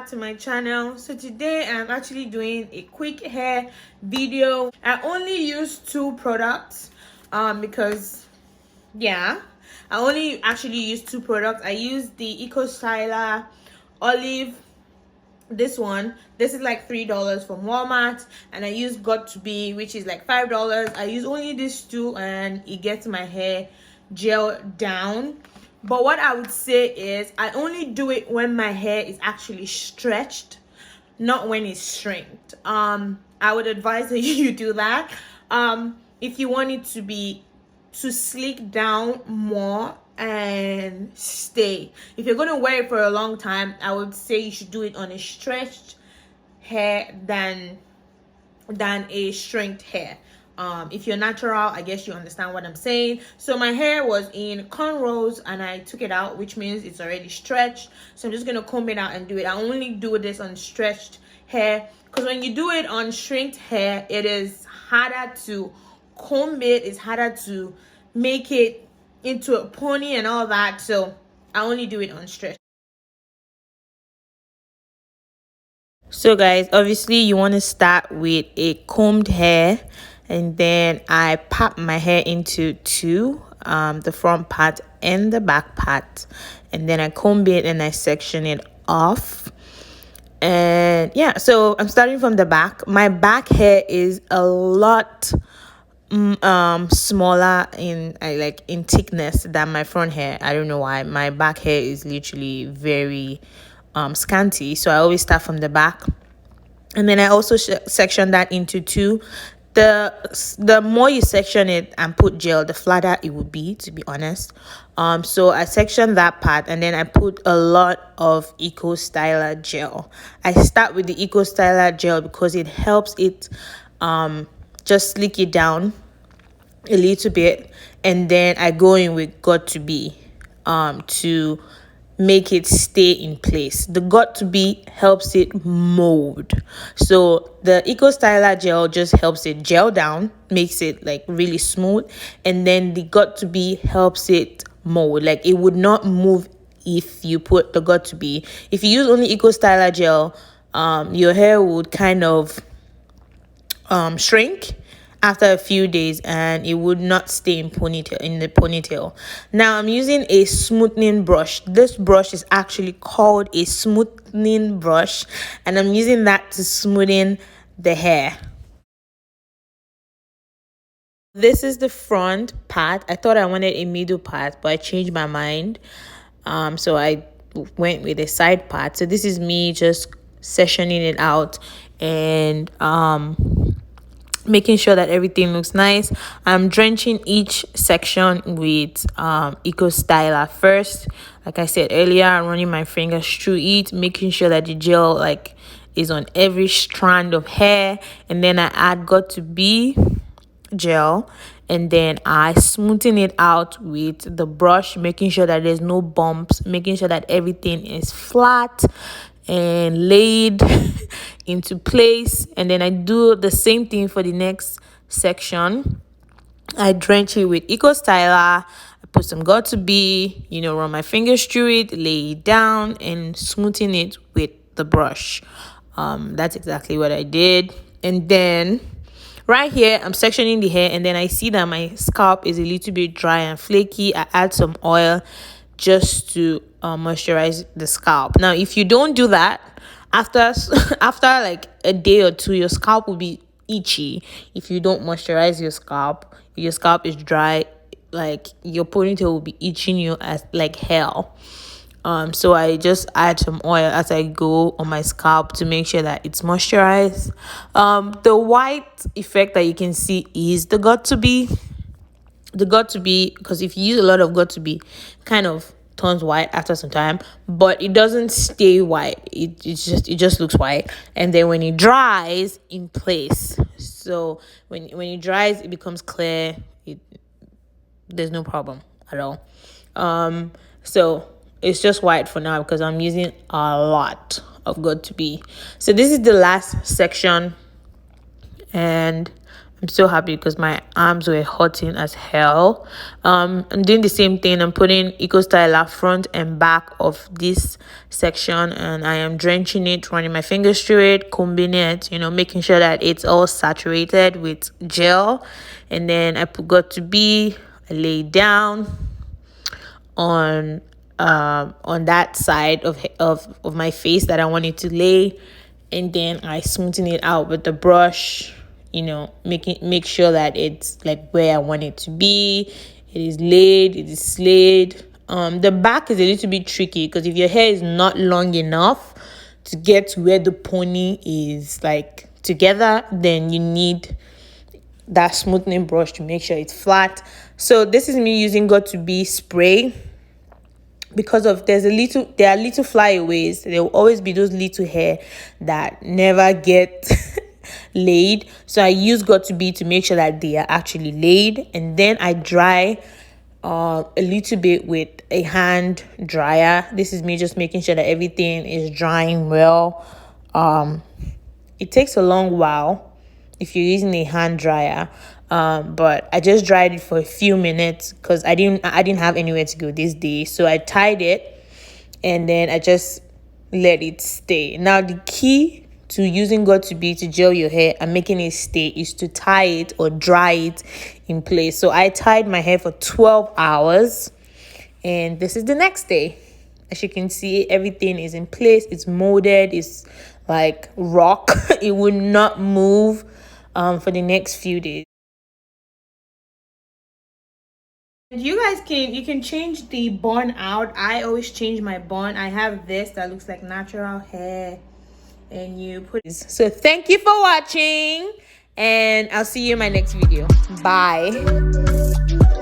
back to my channel. So today I'm actually doing a quick hair video. I only use two products because I only actually use two products. I use the Eco Styler Olive, this is like $3 from Walmart, and I use Got to Be, which is like $5. I use only these two and it gets my hair gel down. But what I would say is I only do it when my hair is actually stretched, not when it's shrinked. I would advise that you do that if you want it to sleek down more and stay. If you're going to wear it for a long time, I would say you should do it on a stretched hair than a shrinked hair. If you're natural, I guess you understand what I'm saying. So my hair was in cornrows and I took it out, which means it's already stretched. So I'm just going to comb it out and do it. I only do this on stretched hair because when you do it on shrinked hair, it is harder to comb it. It's harder to make it into a pony and all that. So I only do it on stretch. So guys, obviously you want to start with a combed hair, and then I pop my hair into two, the front part and the back part, and then I comb it and I section it off. And yeah, so I'm starting from the back. My back hair is a lot smaller in thickness than my front hair. I don't know why. My back hair is literally very scanty, so I always start from the back, and then I also section that into two. The more you section it and put gel, the flatter it would be, to be honest. So I section that part, and then I put a lot of Eco Styler gel. I start with the Eco Styler gel because it helps it just slick it down a little bit, and then I go in with Got to Be to make it stay in place. The Got to Be helps it mold. So the Eco Styler gel just helps it gel down, makes it like really smooth, and then the Got to Be helps it mold. Like it would not move if you put the Got to Be. If you use only Eco Styler gel, your hair would kind of shrink after a few days, and it would not stay in the ponytail. Now I'm using a smoothing brush. This brush is actually called a smoothing brush, and I'm using that to smoothen the hair. This is the front part. I thought I wanted a middle part, but I changed my mind. So I went with a side part. So this is me just sectioning it out and making sure that everything looks nice. I'm drenching each section with Eco Styler first. Like I said earlier, I'm running my fingers through it, making sure that the gel is on every strand of hair, and then I add Got to Be gel, and then I smoothen it out with the brush, making sure that there's no bumps, making sure that everything is flat and laid into place. And then I do the same thing for the next section. I drench it with Eco Styler, I put some Got to Be, run my fingers through it, lay it down, and smoothen it with the brush. That's exactly what I did. And then right here, I'm sectioning the hair, and then I see that my scalp is a little bit dry and flaky. I add some oil just to moisturize the scalp. Now, if you don't do that, after like a day or two, your scalp will be itchy. If you don't moisturize your scalp is dry, like your ponytail will be itching you as like hell. So I just add some oil as I go on my scalp to make sure that it's moisturized. The white effect that you can see is the Got to Be. The Got to Be, because if you use a lot of Got to Be, kind of turns white after some time, but it doesn't stay white. It just looks white, and then when it dries in place, so when it dries, it becomes clear. There's no problem at all. So it's just white for now because I'm using a lot of Got to Be. So this is the last section, and I'm so happy because my arms were hurting as hell. I'm doing the same thing. I'm putting Eco Styler front and back of this section, and I am drenching it, running my fingers through it, combing it, making sure that it's all saturated with gel. And then I put Got to Be, I lay down on that side of my face that I wanted to lay, and then I smoothen it out with the brush, make sure that it's like where I want it to be. It is laid, it is slayed. The back is a little bit tricky because if your hair is not long enough to get to where the pony is like together, then you need that smoothing brush to make sure it's flat. So this is me using Got to Be spray, because of there are little flyaways. There will always be those little hair that never get laid. So I use Got to Be to make sure that they are actually laid, and then I dry a little bit with a hand dryer. This is me just making sure that everything is drying well. It takes a long while if you're using a hand dryer, but I just dried it for a few minutes because I didn't have anywhere to go this day. So I tied it and then I just let it stay. Now the key to using Got to Be to gel your hair and making it stay is to tie it or dry it in place. So I tied my hair for 12 hours, and this is the next day. As you can see, everything is in place. It's molded. It's like rock. It will not move for the next few days. You guys can change the bun out. I always change my bun. I have this that looks like natural hair, and you put it. So thank you for watching, and I'll see you in my next video. Bye.